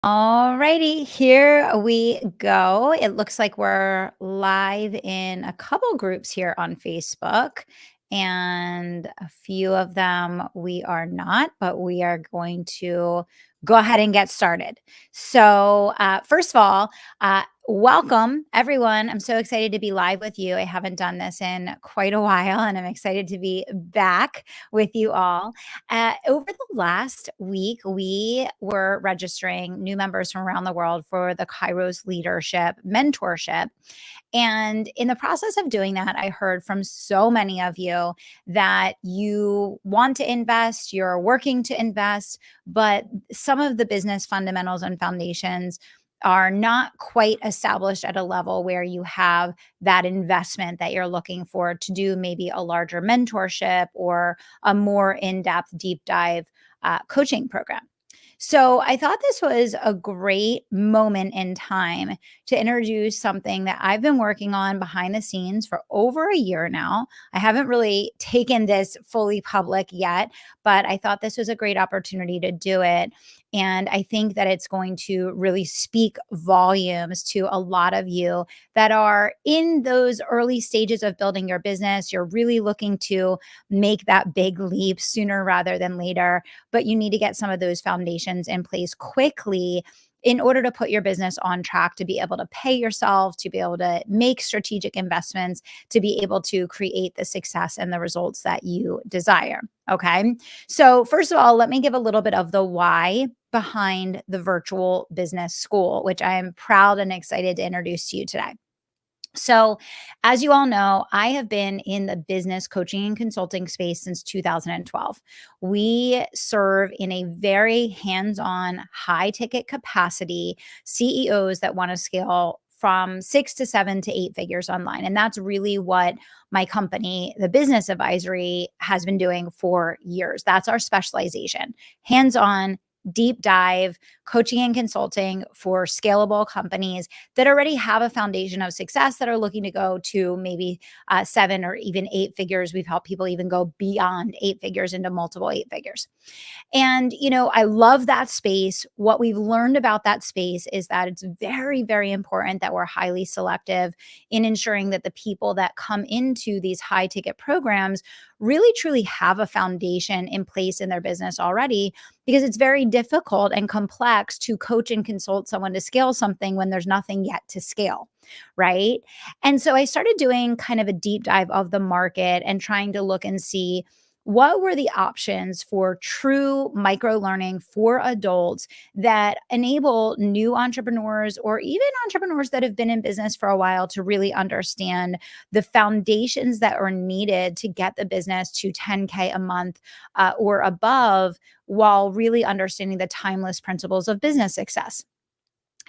Alrighty, here we go. It looks like we're live in a couple groups here on Facebook, and a few of them we are not, but we are going to go ahead and get started. So, first of all, welcome everyone. I'm so excited to be live with you. I haven't done this in quite a while, and I'm excited to be back with you all. Over the last week, we were registering new members from around the world for the Kairos Leadership Mentorship. And in the process of doing that, I heard from so many of you that you want to invest, you're working to invest, but some of the business fundamentals and foundations are not quite established at a level where you have that investment that you're looking for to do maybe a larger mentorship or a more in-depth deep dive coaching program. So I thought this was a great moment in time to introduce something that I've been working on behind the scenes for over a year now. I haven't really taken this fully public yet, but I thought this was a great opportunity to do it. And I think that it's going to really speak volumes to a lot of you that are in those early stages of building your business. You're really looking to make that big leap sooner rather than later, but you need to get some of those foundations in place quickly in order to put your business on track to be able to pay yourself, to be able to make strategic investments, to be able to create the success and the results that you desire. Okay. So, first of all, let me give a little bit of the why behind the virtual business school, which I am proud and excited to introduce to you today. So, as you all know, I have been in the business coaching and consulting space since 2012. We serve in a very hands on, high ticket capacity CEOs that want to scale from 6 to 7 to 8 figures online. And that's really what my company, the Business Advisory, has been doing for years. That's our specialization, hands on, deep dive coaching and consulting for scalable companies that already have a foundation of success that are looking to go to maybe 7 or even 8 figures. We've helped people even go beyond 8 figures into multiple 8 figures. And, I love that space. What we've learned about that space is that it's very, very important that we're highly selective in ensuring that the people that come into these high ticket programs really truly have a foundation in place in their business already, because it's very difficult and complex to coach and consult someone to scale something when there's nothing yet to scale, right? And so I started doing kind of a deep dive of the market and trying to look and see what were the options for true micro learning for adults that enable new entrepreneurs or even entrepreneurs that have been in business for a while to really understand the foundations that are needed to get the business to 10K a month or above, while really understanding the timeless principles of business success.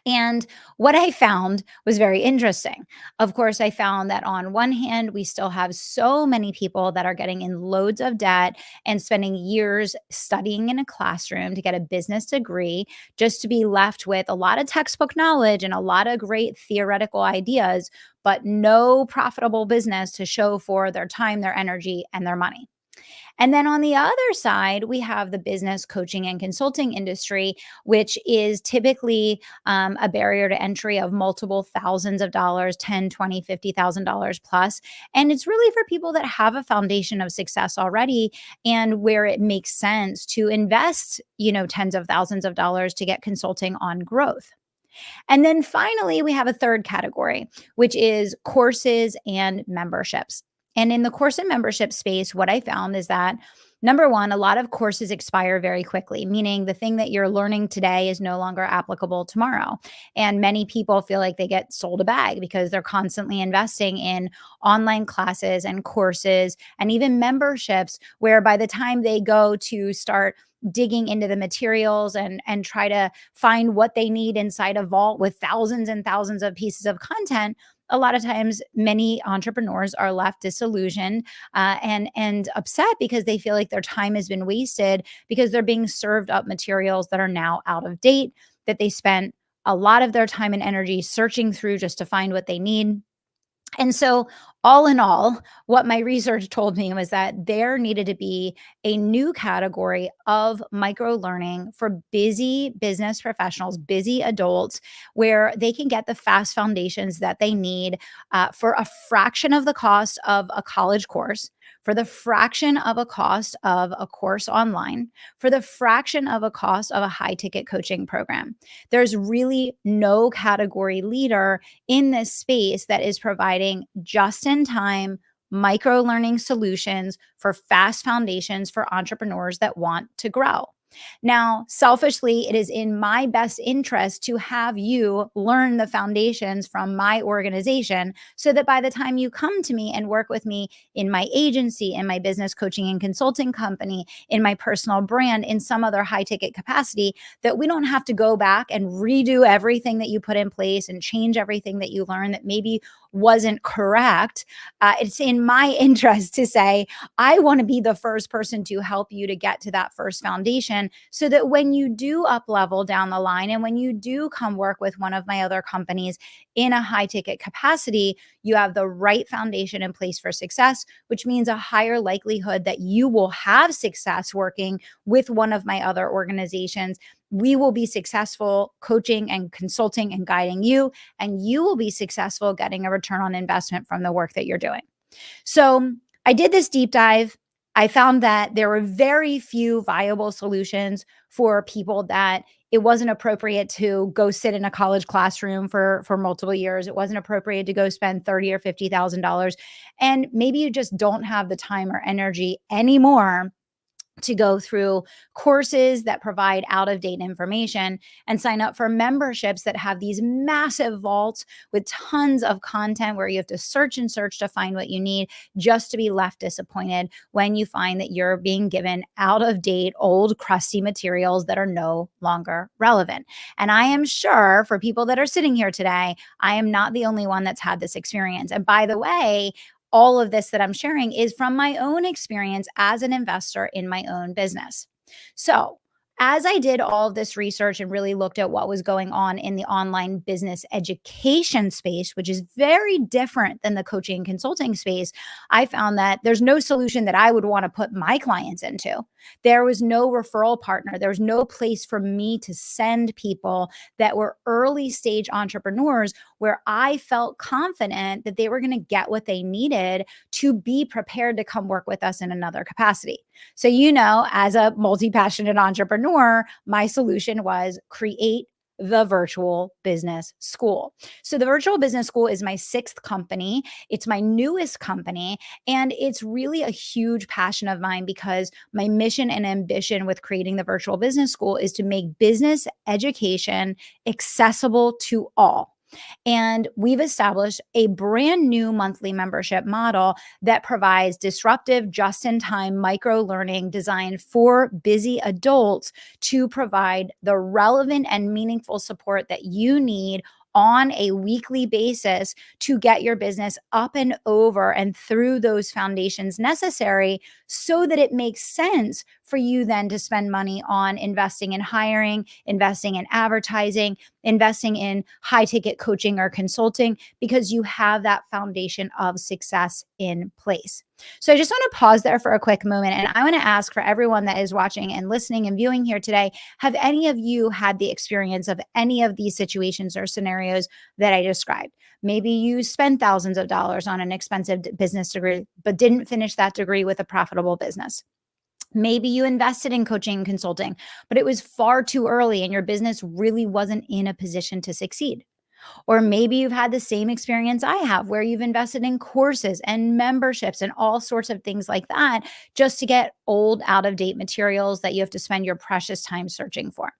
And what I found was very interesting. Of course, I found that on one hand, we still have so many people that are getting in loads of debt and spending years studying in a classroom to get a business degree, just to be left with a lot of textbook knowledge and a lot of great theoretical ideas, but no profitable business to show for their time, their energy, and their money. And then on the other side, we have the business coaching and consulting industry, which is typically a barrier to entry of multiple thousands of dollars, 10, 20, $50,000 plus. And it's really for people that have a foundation of success already and where it makes sense to invest, tens of thousands of dollars to get consulting on growth. And then finally, we have a third category, which is courses and memberships. And in the course and membership space, what I found is that number one, a lot of courses expire very quickly, meaning the thing that you're learning today is no longer applicable tomorrow. And many people feel like they get sold a bag because they're constantly investing in online classes and courses and even memberships, where by the time they go to start digging into the materials and try to find what they need inside a vault with thousands and thousands of pieces of content, a lot of times many entrepreneurs are left disillusioned and upset because they feel like their time has been wasted because they're being served up materials that are now out of date, that they spent a lot of their time and energy searching through just to find what they need. And so, all in all, what my research told me was that there needed to be a new category of micro learning for busy business professionals, busy adults, where they can get the fast foundations that they need for a fraction of the cost of a college course, for the fraction of a cost of a course online, for the fraction of a cost of a high ticket coaching program. There's really no category leader in this space that is providing just in time micro learning solutions for fast foundations for entrepreneurs that want to grow. Now, selfishly, it is in my best interest to have you learn the foundations from my organization so that by the time you come to me and work with me in my agency, in my business coaching and consulting company, in my personal brand, in some other high ticket capacity, that we don't have to go back and redo everything that you put in place and change everything that you learned that maybe wasn't correct. It's in my interest to say, I want to be the first person to help you to get to that first foundation so that when you do up level down the line and when you do come work with one of my other companies in a high ticket capacity, you have the right foundation in place for success, which means a higher likelihood that you will have success working with one of my other organizations. We will be successful coaching and consulting and guiding you, and you will be successful getting a return on investment from the work that you're doing. So I did this deep dive. I found that there were very few viable solutions for people that it wasn't appropriate to go sit in a college classroom for multiple years. It wasn't appropriate to go spend $30,000 or $50,000. And maybe you just don't have the time or energy anymore to go through courses that provide out of date information and sign up for memberships that have these massive vaults with tons of content where you have to search and search to find what you need, just to be left disappointed when you find that you're being given out of date, old, crusty materials that are no longer relevant. And I am sure for people that are sitting here today, I am not the only one that's had this experience. And by the way, all of this that I'm sharing is from my own experience as an investor in my own business. So, as I did all of this research and really looked at what was going on in the online business education space, which is very different than the coaching and consulting space, I found that there's no solution that I would want to put my clients into. There was no referral partner. There was no place for me to send people that were early stage entrepreneurs where I felt confident that they were going to get what they needed to be prepared to come work with us in another capacity. So, as a multi passionate entrepreneur, my solution was create the virtual business school. So, the virtual business school is my sixth company. It's my newest company. And it's really a huge passion of mine because my mission and ambition with creating the virtual business school is to make business education accessible to all. And we've established a brand new monthly membership model that provides disruptive, just in time micro learning designed for busy adults to provide the relevant and meaningful support that you need on a weekly basis to get your business up and over and through those foundations necessary so that it makes sense for you then to spend money on investing in hiring, investing in advertising, investing in high ticket coaching or consulting, because you have that foundation of success in place. So I just want to pause there for a quick moment. And I want to ask for everyone that is watching and listening and viewing here today, have any of you had the experience of any of these situations or scenarios that I described? Maybe you spent thousands of dollars on an expensive business degree, but didn't finish that degree with a profitable business. Maybe you invested in coaching and consulting, but it was far too early and your business really wasn't in a position to succeed. Or maybe you've had the same experience I have where you've invested in courses and memberships and all sorts of things like that just to get old, out of date materials that you have to spend your precious time searching for.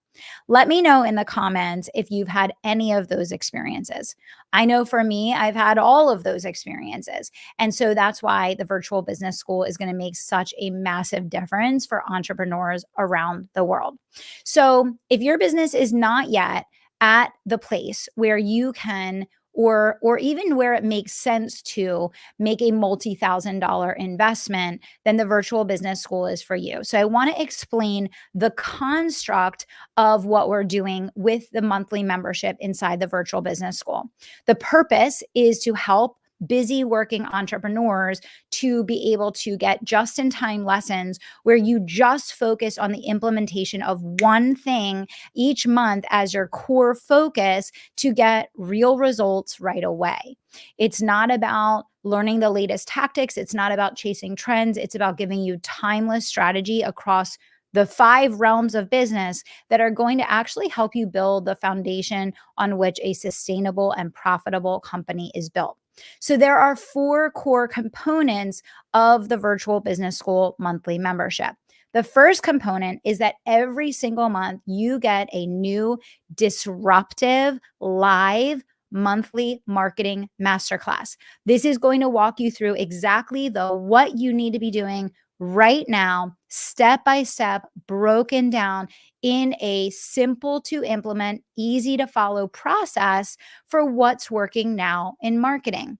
Let me know in the comments if you've had any of those experiences. I know for me, I've had all of those experiences. And so that's why the virtual business school is going to make such a massive difference for entrepreneurs around the world. So if your business is not yet at the place where you can or even where it makes sense to make a multi-thousand-dollar investment, then the virtual business school is for you. So I want to explain the construct of what we're doing with the monthly membership inside the virtual business school. The purpose is to help busy working entrepreneurs to be able to get just in time lessons where you just focus on the implementation of one thing each month as your core focus to get real results right away. It's not about learning the latest tactics. It's not about chasing trends. It's about giving you timeless strategy across the 5 realms of business that are going to actually help you build the foundation on which a sustainable and profitable company is built. So, there are 4 core components of the Virtual Business School monthly membership. The first component is that every single month you get a new disruptive live monthly marketing masterclass. This is going to walk you through exactly the what you need to be doing right now, step by step, broken down in a simple to implement, easy to follow process for what's working now in marketing.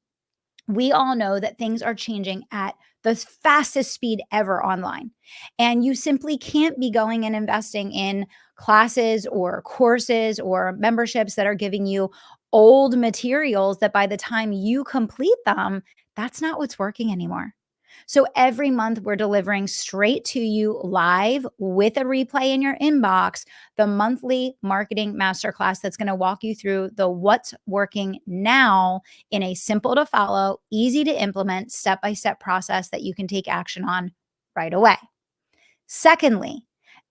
We all know that things are changing at the fastest speed ever online. And you simply can't be going and investing in classes or courses or memberships that are giving you old materials that by the time you complete them, that's not what's working anymore. So every month we're delivering straight to you live with a replay in your inbox, the monthly marketing masterclass that's going to walk you through the what's working now in a simple to follow, easy to implement, step by step process that you can take action on right away. Secondly,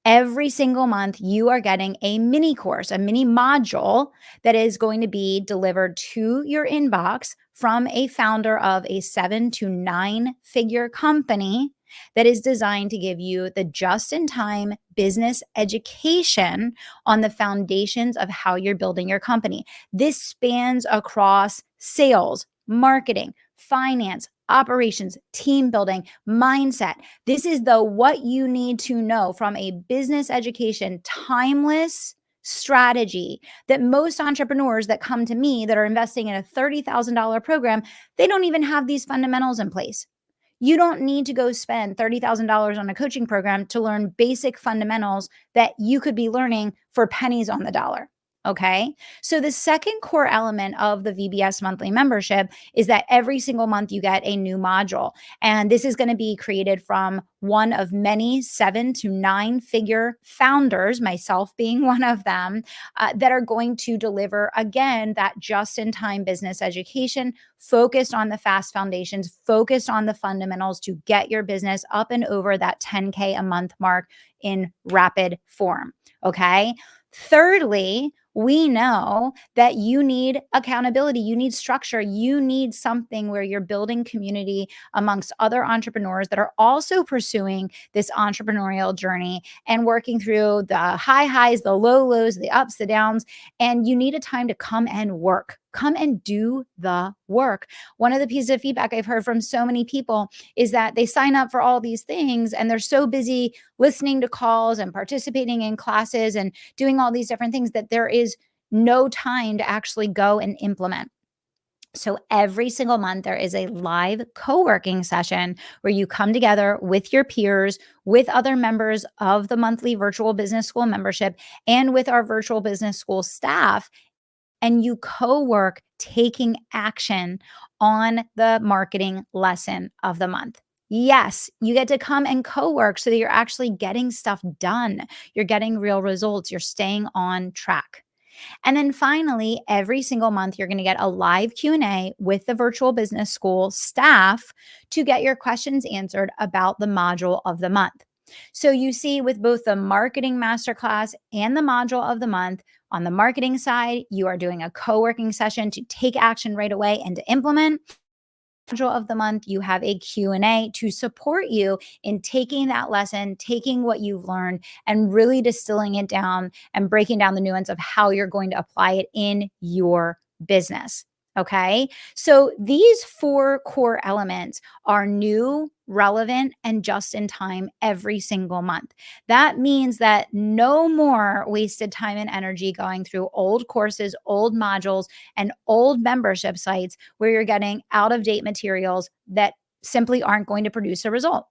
every single month you are getting a mini course, a mini module that is going to be delivered to your inbox from a founder of a 7 to 9 figure company that is designed to give you the just in time business education on the foundations of how you're building your company. This spans across sales, marketing, finance, operations, team building, mindset. This is the what you need to know from a business education, timeless strategy that most entrepreneurs that come to me that are investing in a $30,000 program, they don't even have these fundamentals in place. You don't need to go spend $30,000 on a coaching program to learn basic fundamentals that you could be learning for pennies on the dollar. Okay. So, the second core element of the VBS monthly membership is that every single month you get a new module. And this is going to be created from one of many 7 to 9 figure founders, myself being one of them, that are going to deliver, again, that just in time business education focused on the fast foundations, focused on the fundamentals to get your business up and over that 10K a month mark in rapid form. Okay. Thirdly, we know that you need accountability, you need structure, you need something where you're building community amongst other entrepreneurs that are also pursuing this entrepreneurial journey and working through the high highs, the low lows, the ups, the downs. And you need a time to come and work. Come and do the work. One of the pieces of feedback I've heard from so many people is that they sign up for all these things and they're so busy listening to calls and participating in classes and doing all these different things that there is no time to actually go and implement. So every single month, there is a live co working session where you come together with your peers, with other members of the monthly virtual business school membership, and with our virtual business school staff. And you co work taking action on the marketing lesson of the month. Yes, you get to come and co work so that you're actually getting stuff done. You're getting real results. You're staying on track. And then finally, every single month, you're going to get a live Q&A with the virtual business school staff to get your questions answered about the module of the month. So you see with both the marketing masterclass and the module of the month, on the marketing side, you are doing a co-working session to take action right away and to implement. Module of the month, you have a Q&A to support you in taking that lesson, taking what you've learned and really distilling it down and breaking down the nuance of how you're going to apply it in your business. Okay. So these 4 core elements are new, relevant, and just in time every single month. That means that no more wasted time and energy going through old courses, old modules, and old membership sites where you're getting out of date materials that simply aren't going to produce a result.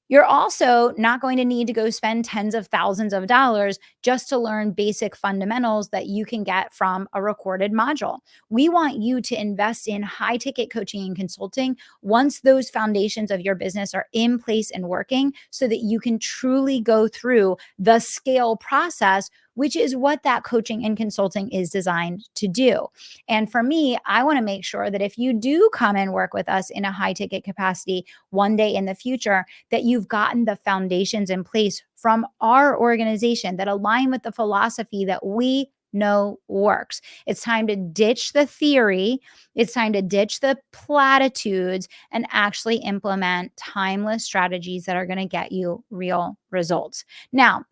You're also not going to need to go spend tens of thousands of dollars just to learn basic fundamentals that you can get from a recorded module. We want you to invest in high ticket coaching and consulting once those foundations of your business are in place and working so that you can truly go through the scale process, which is what that coaching and consulting is designed to do. And for me, I want to make sure that if you do come and work with us in a high ticket capacity one day in the future, that you've gotten the foundations in place from our organization that align with the philosophy that we know works. It's time to ditch the theory. It's time to ditch the platitudes and actually implement timeless strategies that are going to get you real results. Now,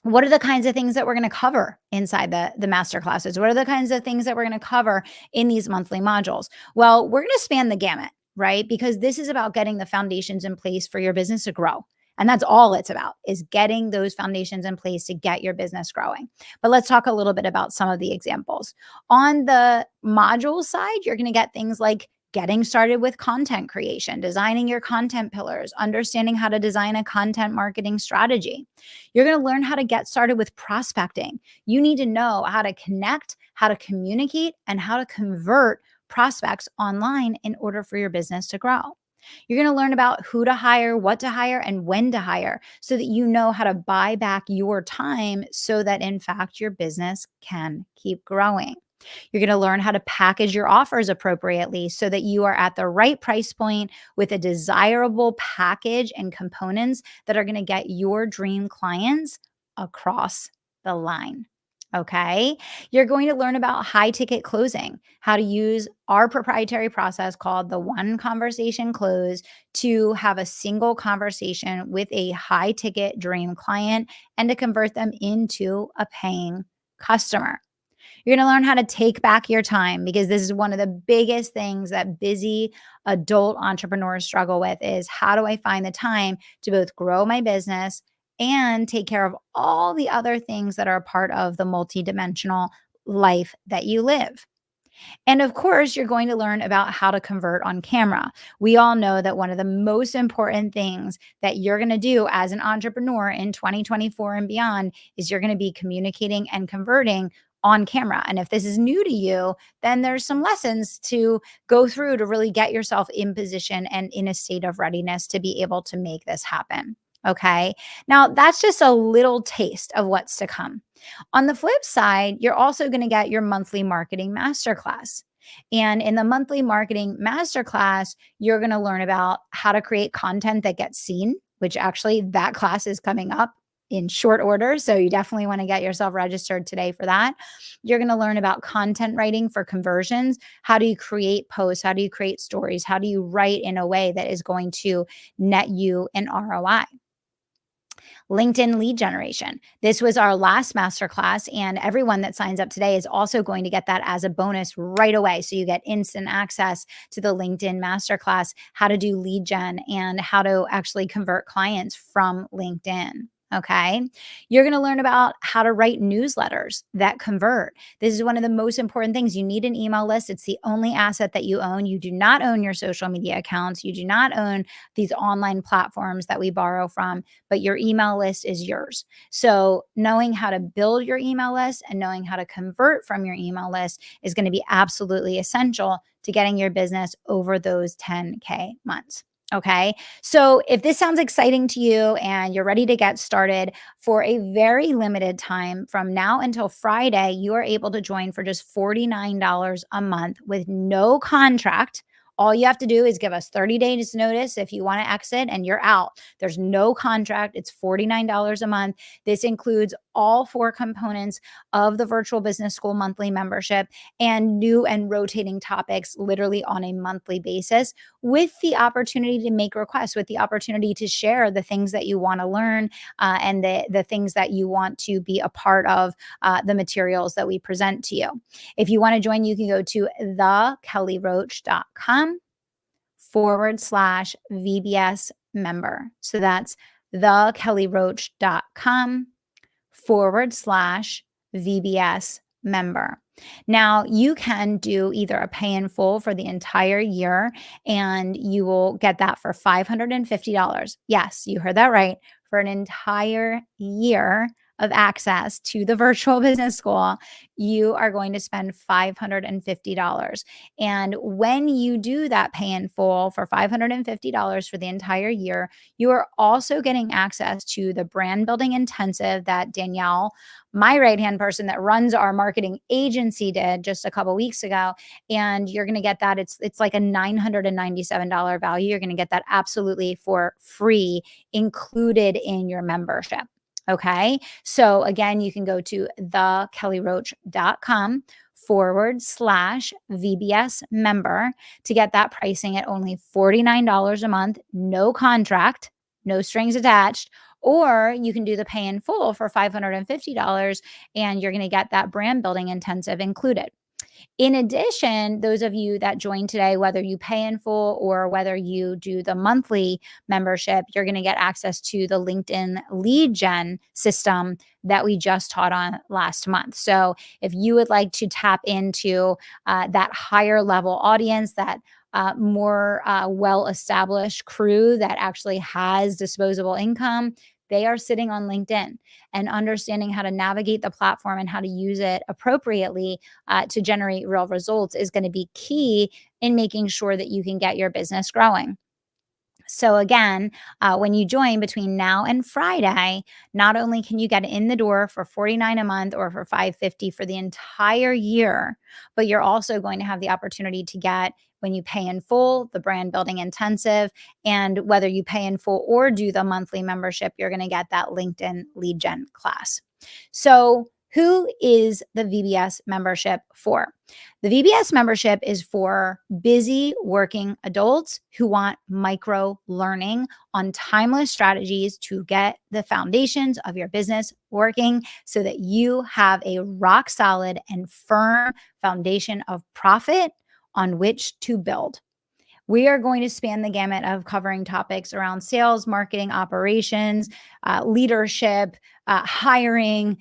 what are the kinds of things that we're going to cover inside the master classes? What are the kinds of things that we're going to cover in these monthly modules? Well, we're going to span the gamut, right? Because this is about getting the foundations in place for your business to grow. And that's all it's about, is getting those foundations in place to get your business growing. But let's talk a little bit about some of the examples. On the module side, you're going to get things like getting started with content creation, designing your content pillars, understanding how to design a content marketing strategy. You're going to learn how to get started with prospecting. You need to know how to connect, how to communicate, and how to convert prospects online in order for your business to grow. You're going to learn about who to hire, what to hire, and when to hire so that you know how to buy back your time so that, in fact, your business can keep growing. You're going to learn how to package your offers appropriately so that you are at the right price point with a desirable package and components that are going to get your dream clients across the line. Okay. You're going to learn about high ticket closing, how to use our proprietary process called the one conversation close to have a single conversation with a high ticket dream client and to convert them into a paying customer. You're going to learn how to take back your time because this is one of the biggest things that busy adult entrepreneurs struggle with is how do I find the time to both grow my business and take care of all the other things that are a part of the multidimensional life that you live. And of course, you're going to learn about how to convert on camera. We all know that one of the most important things that you're going to do as an entrepreneur in 2024 and beyond is you're going to be communicating and converting on camera. And if this is new to you, then there's some lessons to go through to really get yourself in position and in a state of readiness to be able to make this happen. Okay. Now, that's just a little taste of what's to come. On the flip side, you're also going to get your monthly marketing masterclass. And in the monthly marketing masterclass, you're going to learn about how to create content that gets seen, which actually that class is coming up in short order. So you definitely want to get yourself registered today for that. You're going to learn about content writing for conversions. How do you create posts? How do you create stories? How do you write in a way that is going to net you an ROI? LinkedIn lead generation. This was our last masterclass, and everyone that signs up today is also going to get that as a bonus right away. So you get instant access to the LinkedIn masterclass, how to do lead gen and how to actually convert clients from LinkedIn. Okay. You're going to learn about how to write newsletters that convert. This is one of the most important things. You need an email list. It's the only asset that you own. You do not own your social media accounts. You do not own these online platforms that we borrow from, but your email list is yours. So knowing how to build your email list and knowing how to convert from your email list is going to be absolutely essential to getting your business over those 10K months. Okay. So if this sounds exciting to you and you're ready to get started for a very limited time from now until Friday, you are able to join for just $49 a month with no contract. All you have to do is give us 30 days notice if you want to exit and you're out. There's no contract. It's $49 a month. This includes all 4 components of the Virtual Business School monthly membership and new and rotating topics literally on a monthly basis with the opportunity to make requests, with the opportunity to share the things that you want to learn and the things that you want to be a part of the materials that we present to you. If you want to join, you can go to thekellyroach.com/VBS member. So that's thekellyroach.com/VBS member. Now, you can do either a pay in full for the entire year, and you will get that for $550. Yes, you heard that right. For an entire year of access to the virtual business school, you are going to spend $550. And when you do that pay in full for $550 for the entire year, you are also getting access to the brand building intensive that Danielle, my right hand person that runs our marketing agency, did just a couple weeks ago. And you're going to get that. It's like a $997 value. You're going to get that absolutely for free, included in your membership. Okay. So again, you can go to thekellyroach.com/VBS member to get that pricing at only $49 a month, no contract, no strings attached. Or you can do the pay in full for $550, and you're going to get that brand building intensive included. In addition, those of you that join today, whether you pay in full or whether you do the monthly membership, you're going to get access to the LinkedIn lead gen system that we just taught on last month. So if you would like to tap into that higher level audience, that more well-established crew that actually has disposable income, they are sitting on LinkedIn, and understanding how to navigate the platform and how to use it appropriately to generate real results is going to be key in making sure that you can get your business growing. So again, when you join between now and Friday, not only can you get in the door for $49 a month or for $550 for the entire year, but you're also going to have the opportunity to get, when you pay in full, the brand building intensive. And whether you pay in full or do the monthly membership, you're going to get that LinkedIn lead gen class. So who is the VBS membership for? The VBS membership is for busy working adults who want micro learning on timeless strategies to get the foundations of your business working so that you have a rock solid and firm foundation of profit on which to build. We are going to span the gamut of covering topics around sales, marketing, operations, leadership, hiring,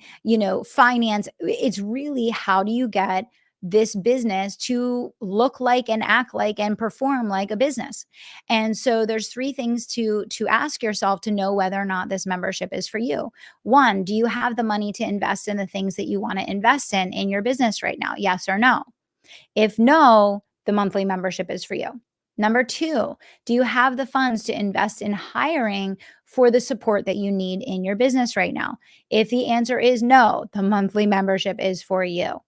finance. It's really, how do you get this business to look like and act like and perform like a business? And so there's three things to ask yourself to know whether or not this membership is for you. One, do you have the money to invest in the things that you want to invest in your business right now? Yes or no? If no, the monthly membership is for you. Number two, do you have the funds to invest in hiring for the support that you need in your business right now? If the answer is no, the monthly membership is for you.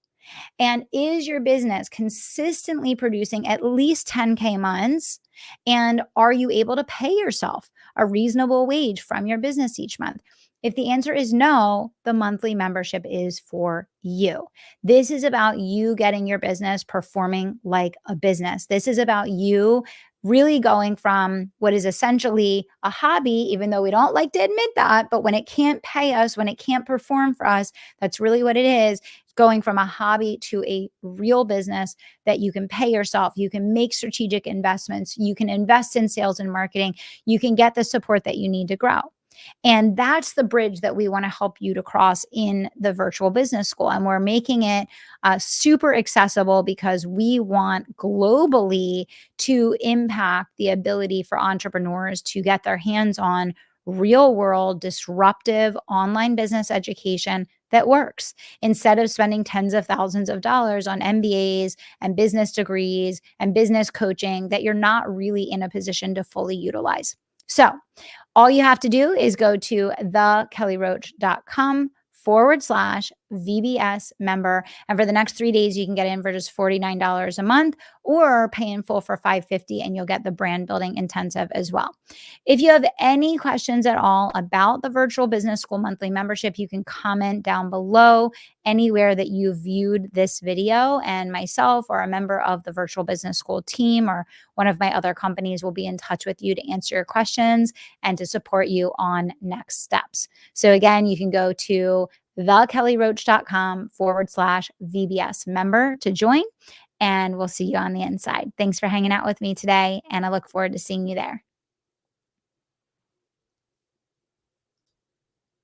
And is your business consistently producing at least 10K months? And are you able to pay yourself a reasonable wage from your business each month? If the answer is no, the monthly membership is for you. This is about you getting your business performing like a business. This is about you really going from what is essentially a hobby, even though we don't like to admit that, but when it can't pay us, when it can't perform for us, that's really what it is. Going from a hobby to a real business that you can pay yourself, you can make strategic investments, you can invest in sales and marketing, you can get the support that you need to grow. And that's the bridge that we want to help you to cross in the virtual business school. And we're making it super accessible because we want globally to impact the ability for entrepreneurs to get their hands on real world, disruptive online business education that works, instead of spending tens of thousands of dollars on MBAs and business degrees and business coaching that you're not really in a position to fully utilize. So all you have to do is go to thekellyroach.com/VBS member. And for the next 3 days, you can get in for just $49 a month, or pay in full for $550, and you'll get the brand building intensive as well. If you have any questions at all about the virtual business school monthly membership, you can comment down below anywhere that you viewed this video, and myself or a member of the virtual business school team or one of my other companies will be in touch with you to answer your questions and to support you on next steps. So again, you can go to thekellyroach.com/VBS member to join, and we'll see you on the inside. Thanks for hanging out with me today, and I look forward to seeing you there.